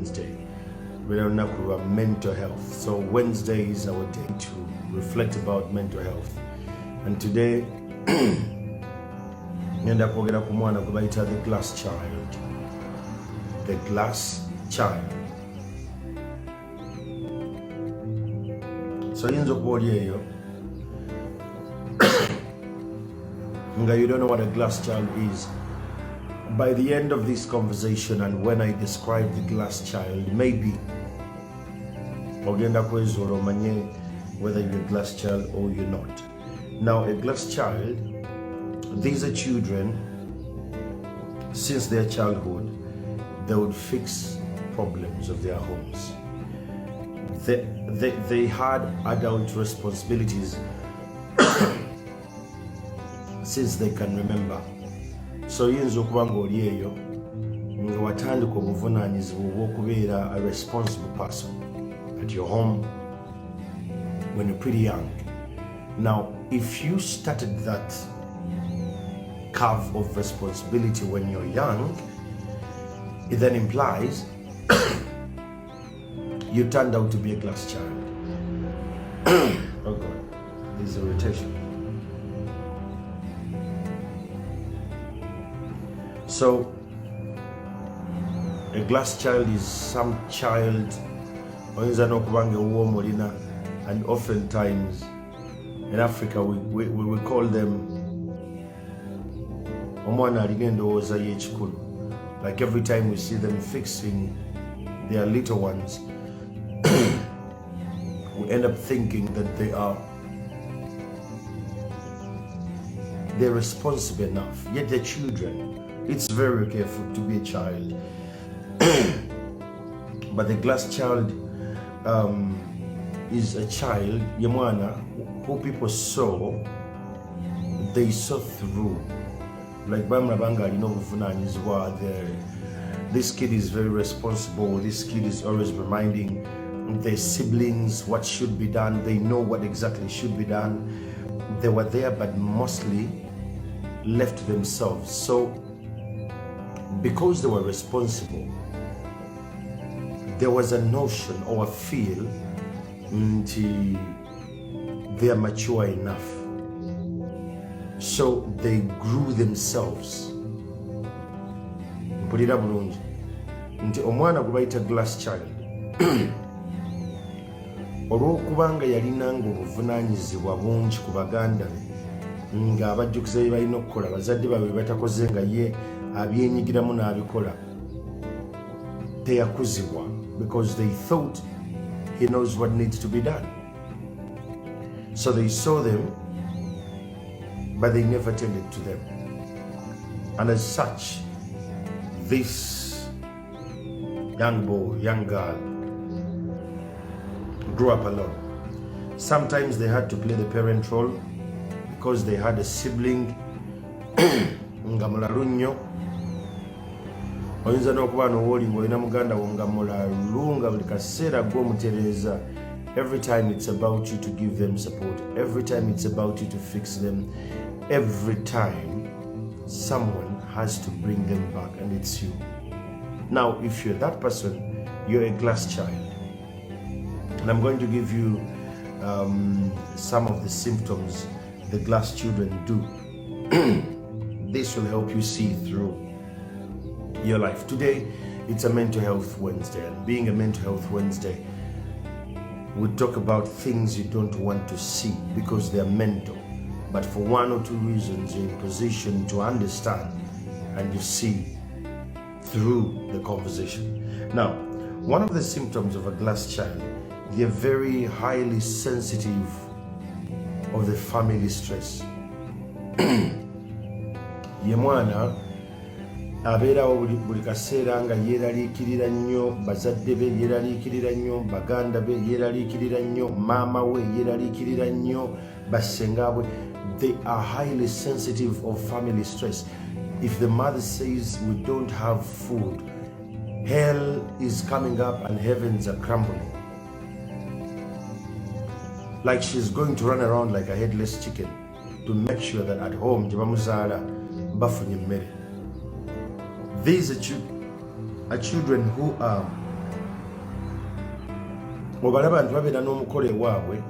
Wednesday. We're on about mental health. So Wednesday is our day to reflect about mental health. And today, ngenda kwogera ku mwana gwe bayita the glass child. The glass child. So yinza okuba oli eyo nga you don't know what a glass child is. By the end of this conversation and when I describe the glass child, maybe ogenda kwezuula omanye whether you're a glass child or you're not. Now, a glass child, these are children, since their childhood, they would fix problems of their homes. They had adult responsibilities since they can remember. So yinza okuba ng'oli eyo nga watandika obuvunaanyizibwa obw'okubeera a responsible person at your home when you're pretty young. Now, if you started that curve of responsibility when you're young, it then implies you turned out to be a glass child. Oh God, there's a rotation. So, a glass child is some child, and oftentimes in Africa we call them omwana alina endowooza y'ekikulu. Like every time we see them fixing their little ones, we end up thinking that they're responsible enough, yet they're children. It's very careful to be a child. But the glass child is a child, yamwana, who people saw, they saw through. Like Bamra Bangali, this kid is very responsible, this kid is always reminding their siblings what should be done, they know what exactly should be done. They were there, but mostly left to themselves. So, because they were responsible, there was a notion or a feel they are mature enough. So they grew themselves. Mpulira bulungi nti omwana gwe bayita glass child olw'okubanga yalinanga obuvunaanyizibwa bungi ku baganda be nga abajjukiza bye balina okukola bazadde baabwe batakoze nga ye abyenyigiramu n'abikola, teyakuzibwa because they thought he knows what needs to be done. So they saw them, but they never tended to them. And as such, this young boy, young girl, grew up alone. Sometimes they had to play the parent role because they had a sibling nga mulalu nnyo. Oyinza n'okuba n'owooli ng'olina muganda wo nga mulalu nga buli kaseera gw'omutereeza. Every time it's about you to give them support. Every time it's about you to fix them. Every time someone has to bring them back, and it's you. Now, if you're that person, you're a glass child. And I'm going to give you some of the symptoms the glass children do. This will help you see through your life. Today, it's a Mental Health Wednesday, and being a Mental Health Wednesday, we talk about things you don't want to see because they're mental, but for one or two reasons you're in position to understand and you see through the conversation. Now, one of the symptoms of a glass child, they're very highly sensitive of the family stress. Ye mwana abeerawo buli kaseera nga yeeraliikirira nnyo bazadde be, yeeraliikirira nnyo baganda be, yeeraliikirira nnyo maama we, yeeraliikirira nnyo bassenga bwe. They are highly sensitive of family stress. If the mother says we don't have food, hell is coming up and heavens are crumbling. Like she's going to run around like a headless chicken to make sure that at home gye bamuzaala bafunye mmere. These are children who are obalaba abantu babeera n'omukole waabwe,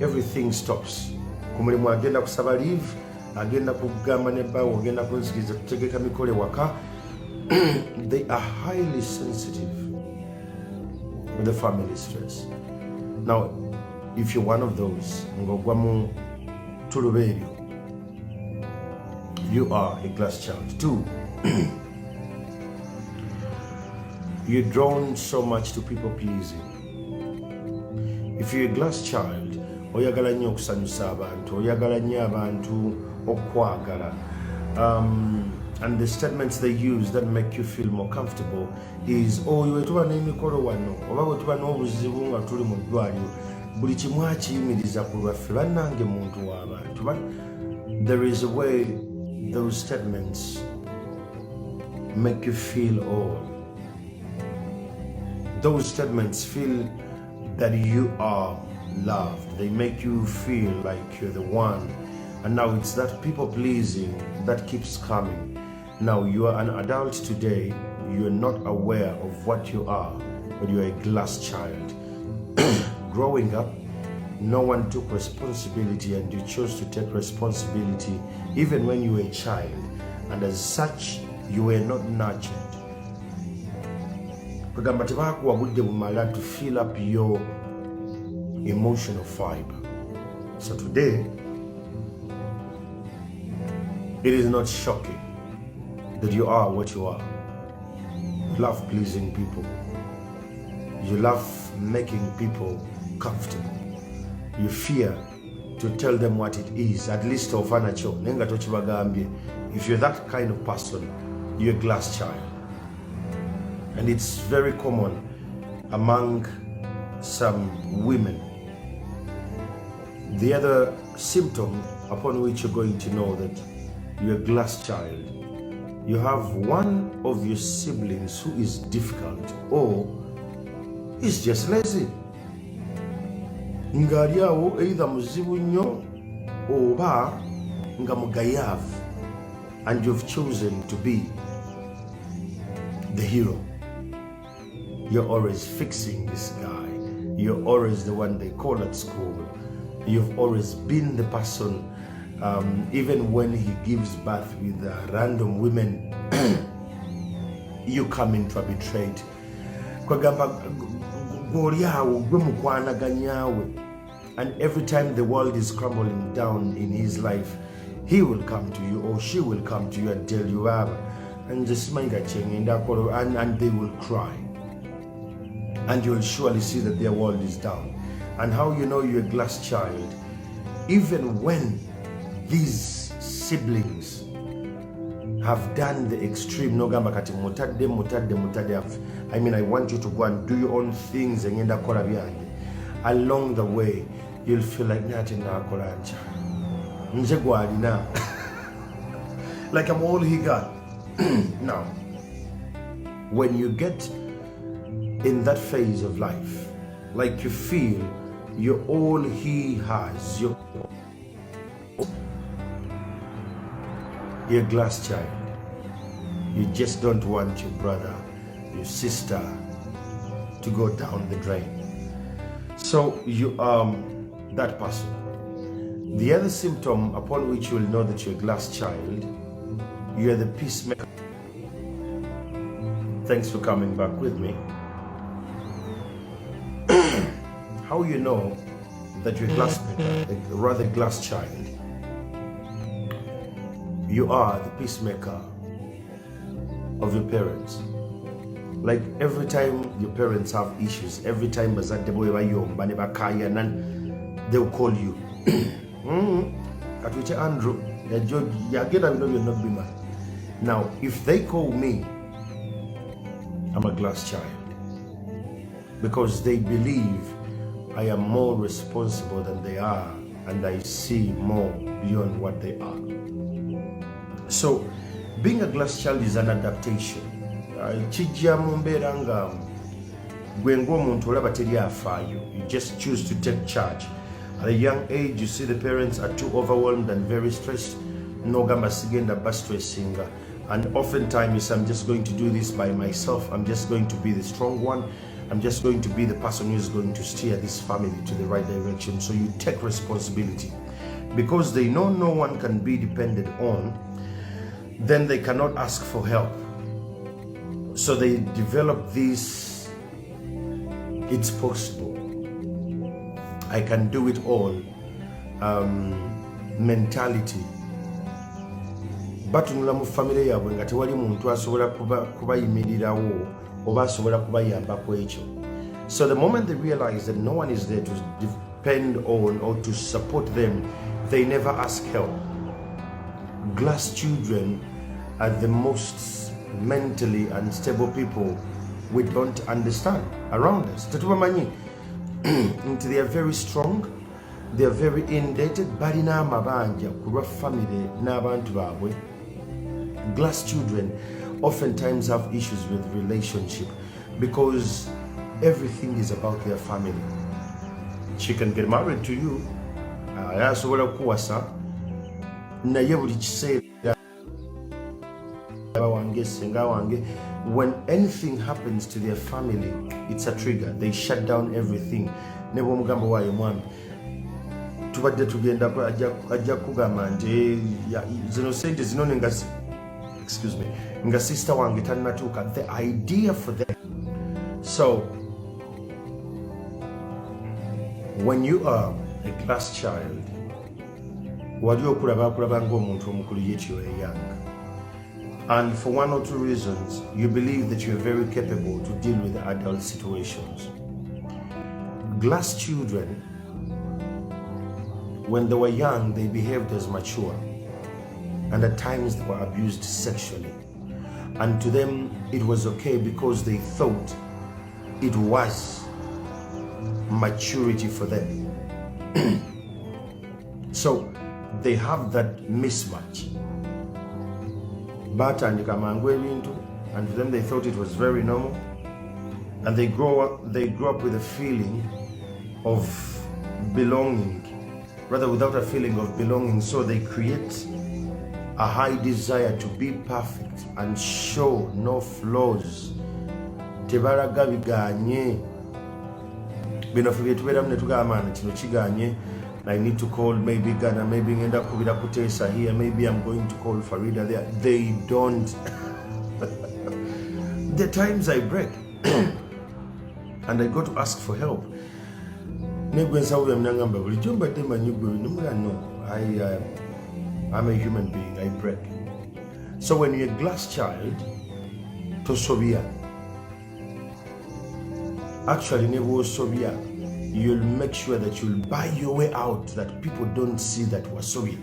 everything stops. Ku mulimu agenda kusaba leave, agenda kugamba ne bawo agenda kunzikiriza tutegeka mikole waka. They are highly sensitive with the family stress. Now, if you're one of those, you are a glass child. 2, you're drawn so much to people pleasing. If you're a glass child, oyagala nnyo okusanyusa abantu, oyagala nnyo abantu okwagala. And the statements they use that make you feel more comfortable is, oh, you tuba n'emikolo wano, oba bwe tuba n'obuzibu nga tuli mu ddwaliro, buli kimu akiyimiriza ku lwaffe, bannange muntu w'abantu. There is a way those statements make you feel all. Those statements feel that you are loved. They make you feel like you're the one. And now it's that people pleasing that keeps coming. Now you are an adult today, you're not aware of what you are, but you're a glass child. Growing up, no one took responsibility and you chose to take responsibility even when you were a child. And as such, you were not nurtured. To fill up your emotional fiber. So today, it is not shocking that you are what you are. You love pleasing people. You love making people comfortable. You fear to tell them what it is, at least of anacho. If you're that kind of person, you're a glass child. And it's very common among some women. The other symptom upon which you're going to know that you're a glass child, you have one of your siblings who is difficult or is just lazy. Ngari yawo either muzibu nnyo oba nga mugayavu, and you've chosen to be the hero. You're always fixing this guy. You're always the one they call at school. You've always been the person, even when he gives birth with random women, you come into a betrayed. And every time the world is crumbling down in his life, he will come to you or she will come to you and tell you, and they will cry. And you'll surely see that their world is down. And how you know you're a glass child, even when these siblings have done the extreme, I mean, I want you to go and do your own things, and along the way, you'll feel like like I'm all he got. Now, when you get in that phase of life, like you feel you're all he has, you're a glass child. You just don't want your brother, your sister to go down the drain. So you are that person. The other symptom upon which you will know that you're a glass child, you are the peacemaker. Thanks for coming back with me. How you know that you're a glassmaker, a rather glass child? You are the peacemaker of your parents. Like every time your parents have issues, every time they'll call you. Andrew, now, if they call me, I'm a glass child, because they believe I am more responsible than they are, and I see more beyond what they are. So, being a glass child is an adaptation. You just choose to take charge. At a young age, you see the parents are too overwhelmed and very stressed. And oftentimes, I'm just going to do this by myself. I'm just going to be the strong one. I'm just going to be the person who is going to steer this family to the right direction. So you take responsibility. Because they know no one can be depended on, then they cannot ask for help. So they develop this, it's possible, I can do it all mentality. Batunula mu family yabwe nga tewali muntu asobola kubayimirirawo oba asobola kubayambako ekyo. So the moment they realize that no one is there to depend on or to support them, they never ask help. Glass children are the most mentally unstable people we don't understand around us. Tetubamanyi nti they are very strong, they are very indebted, balina amabanja kulwa family n'abantu baabwe. Glass children oftentimes have issues with relationship because everything is about their family. She can get married to you, yasobola kuwasa naye buli kiseera wange senga wange. When anything happens to their family, it's a trigger. They shut down everything. Nebo omugambo waayo mwami tubadde tugenda ajja kugamba nti zino sente zino nga sister wange tannatuuka. The idea for them. So when you are a glass child, wali okulaba ng'omuntu omukulu yet you are young, and for one or two reasons you believe that you are very capable to deal with adult situations. Glass children, when they were young, they behaved as mature, and at times they were abused sexually, and to them it was okay because they thought it was maturity for them. So they have that mismatch. Batandika mangu ebintu, and to them they thought it was very normal, and they grow up with a feeling of belonging, rather without a feeling of belonging. So they create a high desire to be perfect and show no flaws. Tebaraga biganye bino fye tubeeramu ne tugamba nti kino kiganye. I need to call maybe Ghana, maybe ngenda kubira kutesa here, maybe I'm going to call Farida there. They don't. The times I break and I go to ask for help. No, I'm a human being, I break. So when you're a glass child, Tosobia, actually never was Sobia, you'll make sure that you'll buy your way out, that people don't see that Wasobia.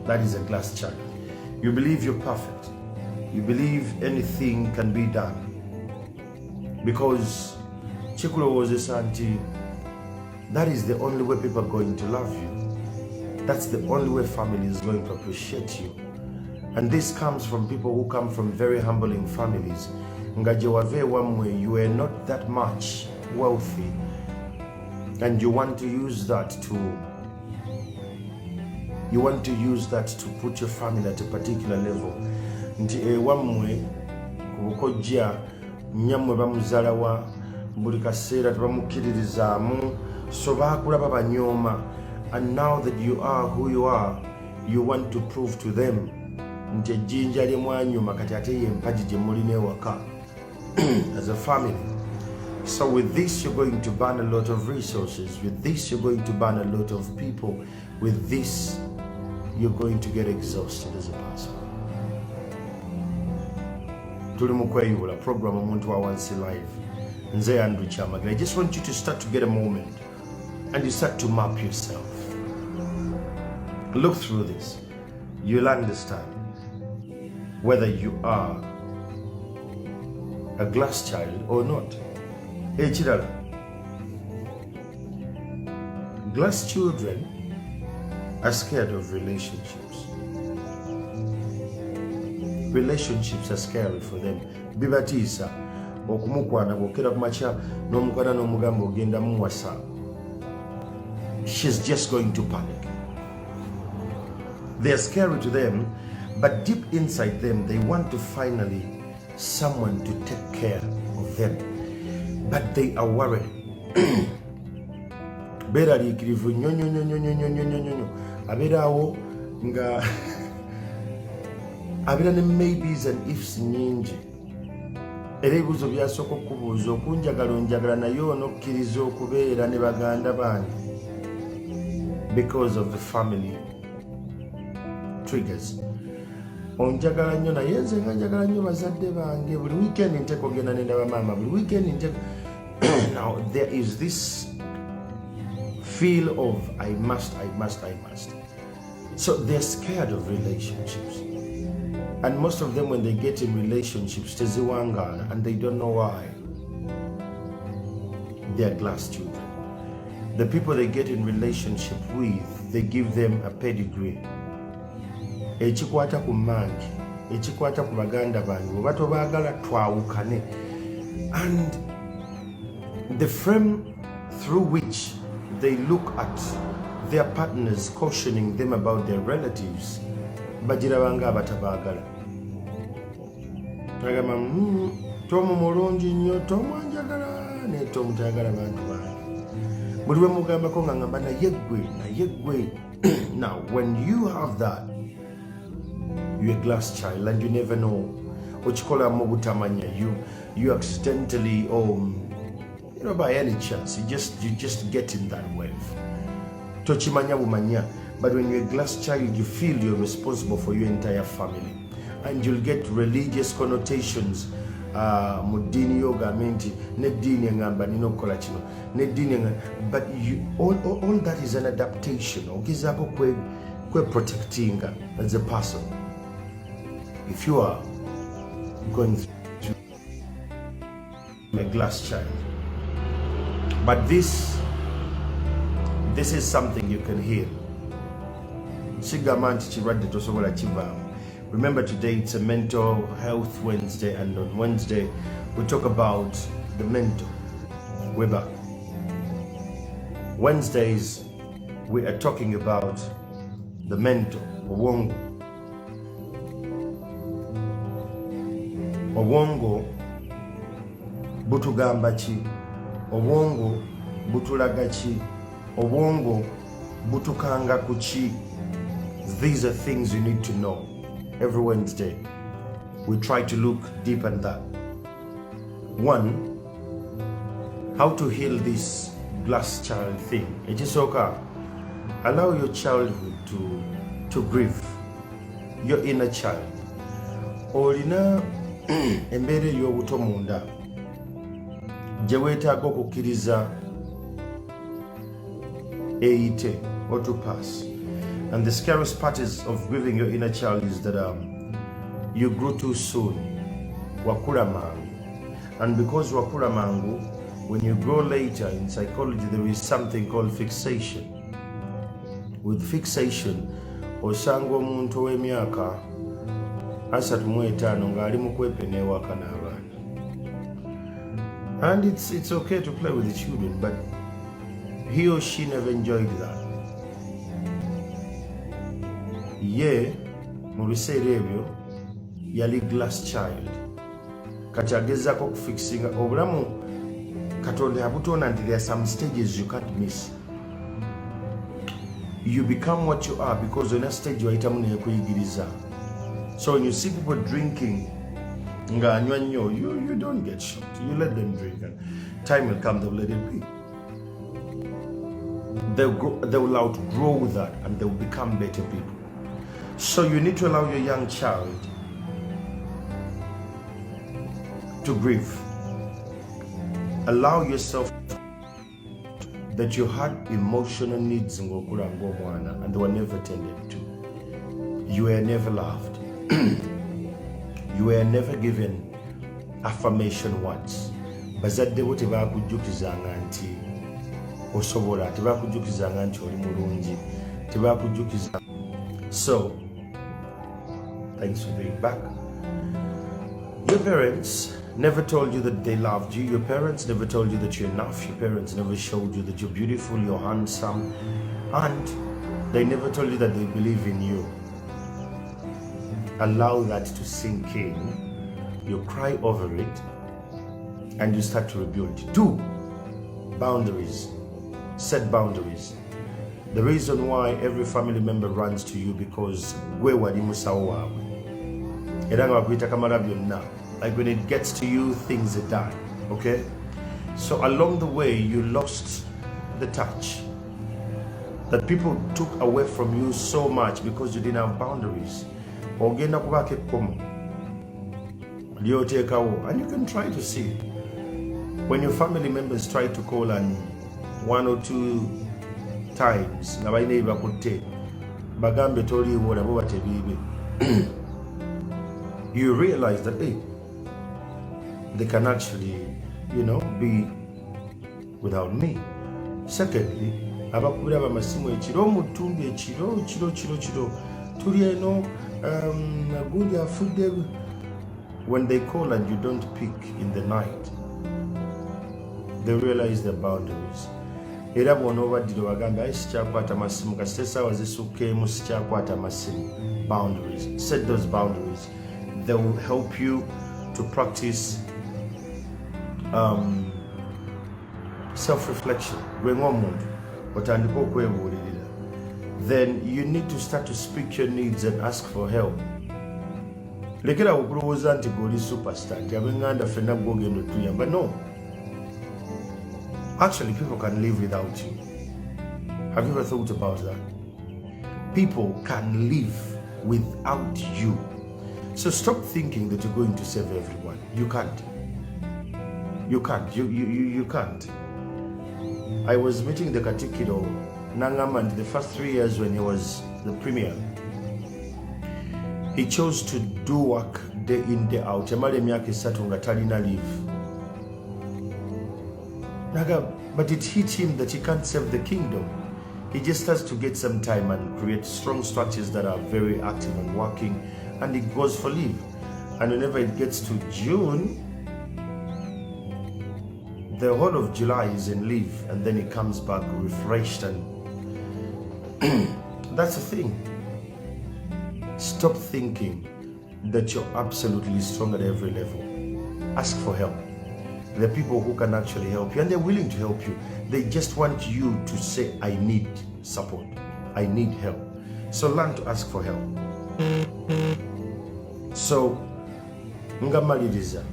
That is a glass child. You believe you're perfect. You believe anything can be done. Because Chikulo was a Santi, that is the only way people are going to love you. That's the only way family is going to appreciate you. And this comes from people who come from very humbling families. Ngajewave wamwe, you are not that much wealthy, and you want to use that to put your family at a particular level. Nti wamwe kubukojja nyammwe bamuzalawa buli kaseera tebamukiririzaamu, so baakulaba banyooma. And now that you are who you are, you want to prove to them nti ejjinja lye mwanyuma kati ate ye mpagi gye mulina ewaka as a family. So with this you're going to burn a lot of resources. With this you're going to burn a lot of people. With this you're going to get exhausted as a person. Tuli mu kweyubula program omuntu wa Wansi Live. Nze Andrew Kyamagire. I just want you to start to get a moment and you start to map yourself. Look through this. You'll understand whether you are a glass child or not. Echirala. Glass children are scared of relationships. Relationships are scary for them. Bibatiisa okumukwana bwokera kumakya n'omukwana n'omugamba ogenda muwasa. She's just going to panic. They're scary to them, but deep inside them, they want to finally someone to take care of them. but they are worried. Beraliikirivu nnyo abeerawo nga abeera ne maybes and ifs nyingi, era ebibuuzo byasooka okubuuza okunjagala onjagala naye onokkiriza okubeera ne baganda bange because of the family triggers. Onjagala nnyo naye nze nga njagala nnyo bazadde bange, buli weekend nteeka ogenda nendaba maama, buli weekend nteeka. Now there is this feel of I must. So they're scared of relationships. And most of them, when they get in relationships, teziwangala, and they don't know why. They're glass children. The people they get in relationship with, they give them a pedigree. Ekikwata ku mangi, ekikwata ku baganda bange, oba tobaagala twawukane. And the frame through which they look at their partners, cautioning them about their relatives, bagirabanga abatabaagala. Agamba Tomu mulungi nnyo, Tomu anjagala, naye Tomu tayagala bantu bange. Buli lwe mugambako nga ngamba naye ggwe. Now, when you have that, you're a glass child and you never know. Ochikolamu butamanya, you accidentally, by any chance, you just get in that wave. Tochimanya bumanya. But when you're a glass child, you feel you're responsible for your entire family. And you'll get religious connotations. Mudini yoga minti, nedini ngamba nino kola kino, nedini ngamba. But all that is an adaptation. Okizapo kwe protecting as a person. If you are going through a glass child. But this is something you can heal. Remember, today it's a Mental Health Wednesday, and on Wednesday we talk about the mental. We're back. Wednesdays we are talking about the mental. Obwongo butugamba ki? Obwongo butulaga ki? Obwongo butukanga ku ki? These are things you need to know. Every Wednesday we try to look deep at that. One, how to heal this glass child thing. It is okay. Allow your childhood to grieve. Your inner child. Olina embeera ey'obuto munda gye weetaaga okukkiriza eyite or to pass. And the scariest part of grieving your inner child is that you grew too soon. Wakula mangu. And because wakula mangu, when you grow later in psychology, there is something called fixation. With fixation, osanga omuntu ow'emyaka 35 ng'ali mu kwepena ewaka n'abaana. And it's okay to play with the children, but he or she never enjoyed that. Ye mu biseera ebyo yali glass child. Kati agezaako okufikisinga obulamu Katonda yabutonda nti there are some stages you can't miss. You become what you are because on a stage wayitamu nekuyigiriza. So when you see people drinking nga anywa nnyo, you don't get shocked. You let them drink, and time will come, they'll let it be. They will outgrow that and they will become better people. So you need to allow your young child to grieve. Allow yourself that you had emotional needs and they were never tended to. You were never loved. You were never given affirmation once. Bazadde bo tebakujjukizanga nti osobola, tebakujjukizanga nti oli mulungi, tebakujjukiza. So, thanks for being back. Your parents never told you that they loved you. Your parents never told you that you're enough. Your parents never showed you that you're beautiful, you're handsome. And they never told you that they believe in you. Allow that to sink in. You cry over it. and you start to rebuild. 2, boundaries. Set boundaries. The reason why every family member runs to you because gwe wali musawo waabwe era nga bakuyita kamala byonna. Like when it gets to you, things are done. Okay, so along the way you lost the touch that people took away from you so much because you didn't have boundaries. Ogenda kubaka ekkomo lyoteekawo, and you can try to see when your family members try to call and 1 or 2 times nga balina ebibakutte bagambe toliiwo nabo batebiibe. You realize that they can actually, be without me. Secondly, abakubira bamasimu ekiro mutumbi ekiro tuli eno gundi afudde. When they call and you don't pick in the night, they realize their boundaries. Era bwona obaddire bagamba ayi sikyakwata masimu kasite essaawa zisukkeemu sikyakwata masimu. Boundaries. Set those boundaries. They will help you to practice self-reflection. Then you need to start to speak your needs and ask for help. Lekera okulowooza nti goli superstar nti abenganda ffenna gwogenda otuyamba. No, actually people can live without you. Have you ever thought about that? People can live without you. So stop thinking that you're going to save everyone. You can't. You can't. I was meeting the Katikkiro Nangaman the first 3 years when he was the premier. He chose to do work day in, day out. Yamala emyaka esatu nga talina leave. But it hit him that he can't save the kingdom. He just has to get some time and create strong structures that are very active and working, and he goes for leave. And whenever it gets to June, the whole of July is in leave, and then he comes back refreshed, and that's the thing. Stop thinking that you're absolutely strong at every level. Ask for help. There are people who can actually help you, and they're willing to help you. They just want you to say, I need support. I need help. So learn to ask for help. So, Ngamaliriza,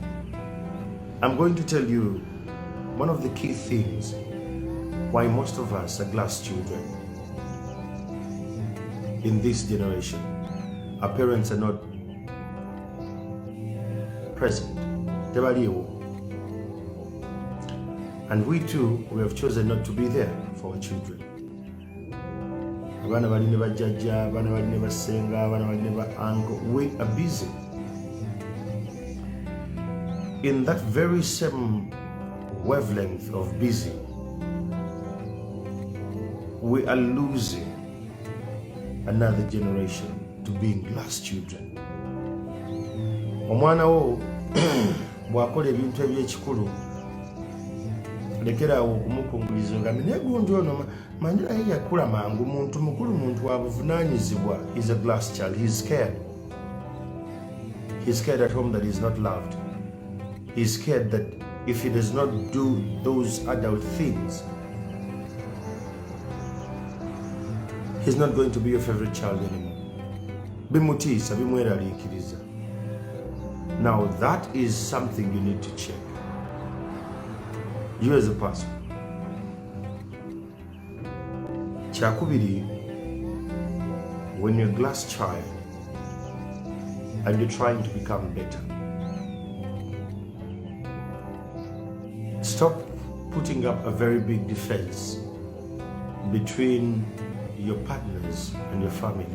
I'm going to tell you one of the key things why most of us are glass children in this generation. Our parents are not present. And we too, we have chosen not to be there for our children. We are busy. In that very same wavelength of busy, we are losing another generation to being glass children. Omwana wo bwakola ebintu ebyekikulu lekerawo okumukunguliza nga negundi ono manjira ye yakula mangu, muntu mukulu, muntu wa buvunaanyizibwa. He's a glass child. He's scared. He's scared at home that he's not loved. He's scared that if he does not do those adult things, he's not going to be your favorite child anymore. Bimutiisa, bimweraliikiriza. Now that is something you need to check. You as a person. Kyakubiri, when you're a glass child and you're trying to become better, stop putting up a very big defense between your partners and your family.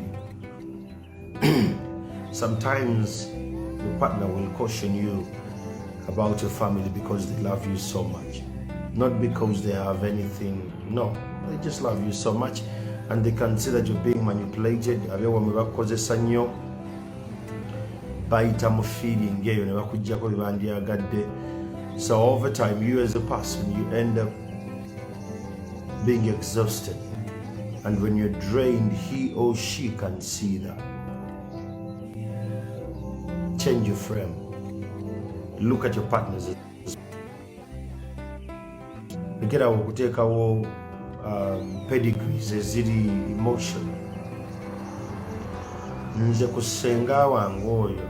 Sometimes your partner will caution you about your family because they love you so much. Not because they have anything, no. They just love you so much, and they can see that you're being manipulated. So over time, you as a person, you end up being exhausted. And when you're drained, he or she can see that. Change your frame. Look at your partners lekerawo okuteekawo pedigrees eziri emotion. Nze ku senga wange oyo,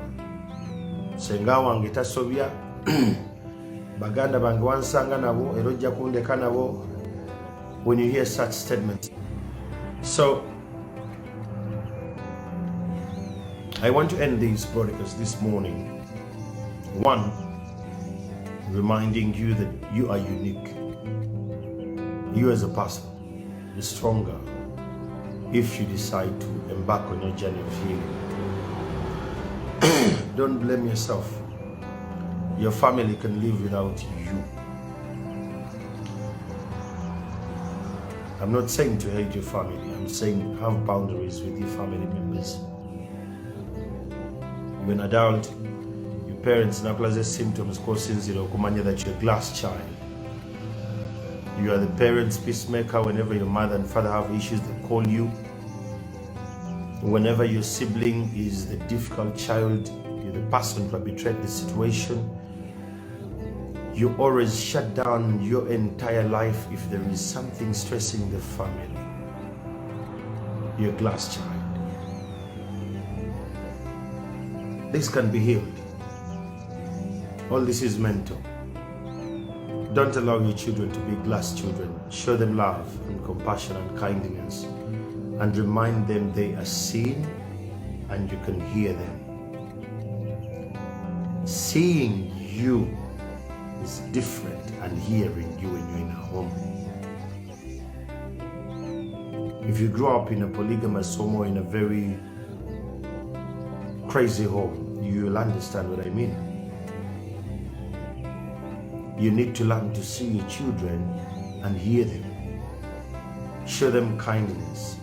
senga wange tasobya baganda bange wansanga nabo era ojja kundeka nabo when you hear such statements. So I want to end these broadcasts this morning. One, reminding you that you are unique. You as a person is stronger if you decide to embark on your journey of healing. Don't blame yourself. Your family can live without you. I'm not saying to hate your family. I'm saying have boundaries with your family members. You're an adult. Your parents nakulas symptoms kosinzira okumanya that you're a glass child. You are the parents' peacemaker. Whenever your mother and father have issues, they call you. Whenever your sibling is the difficult child, you're the person who betrayed the situation. You always shut down your entire life if there is something stressing the family. You're a glass child. This can be healed. All this is mental. Don't allow your children to be glass children. Show them love and compassion and kindness, and remind them they are seen and you can hear them. Seeing you is different and hearing you when you're in a home. If you grow up in a polygamous home or in a very crazy home, you will understand what I mean. You need to learn to see your children and hear them. Show them kindness.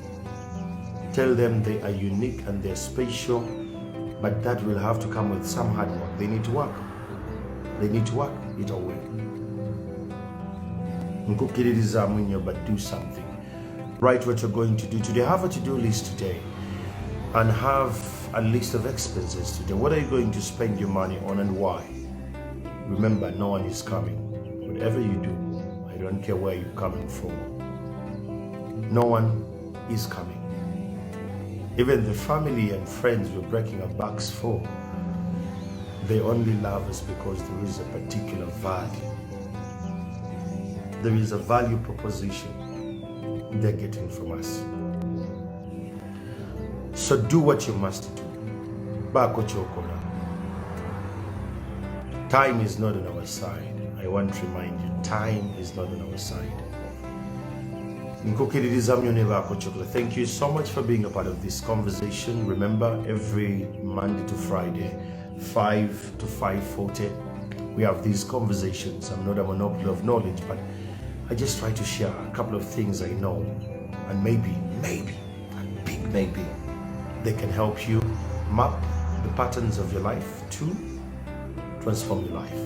Tell them they are unique and they're special, but that will have to come with some hard work. They need to work. They need to work it away. But do something. Write what you're going to do today. Have a to-do list today. And have a list of expenses today. What are you going to spend your money on and why? Remember, no one is coming. Whatever you do, I don't care where you're coming from. No one is coming. Even the family and friends we're breaking our backs for, they only love us because there is a particular value. There is a value proposition they're getting from us. So do what you must do. Bako chokola. Time is not on our side. I want to remind you, time is not on our side. Thank you so much for being a part of this conversation. Remember, every Monday to Friday, 5 to 5:40, we have these conversations. I'm not a monopoly of knowledge, but I just try to share a couple of things I know, and maybe, a big maybe, they can help you map the patterns of your life to transform your life.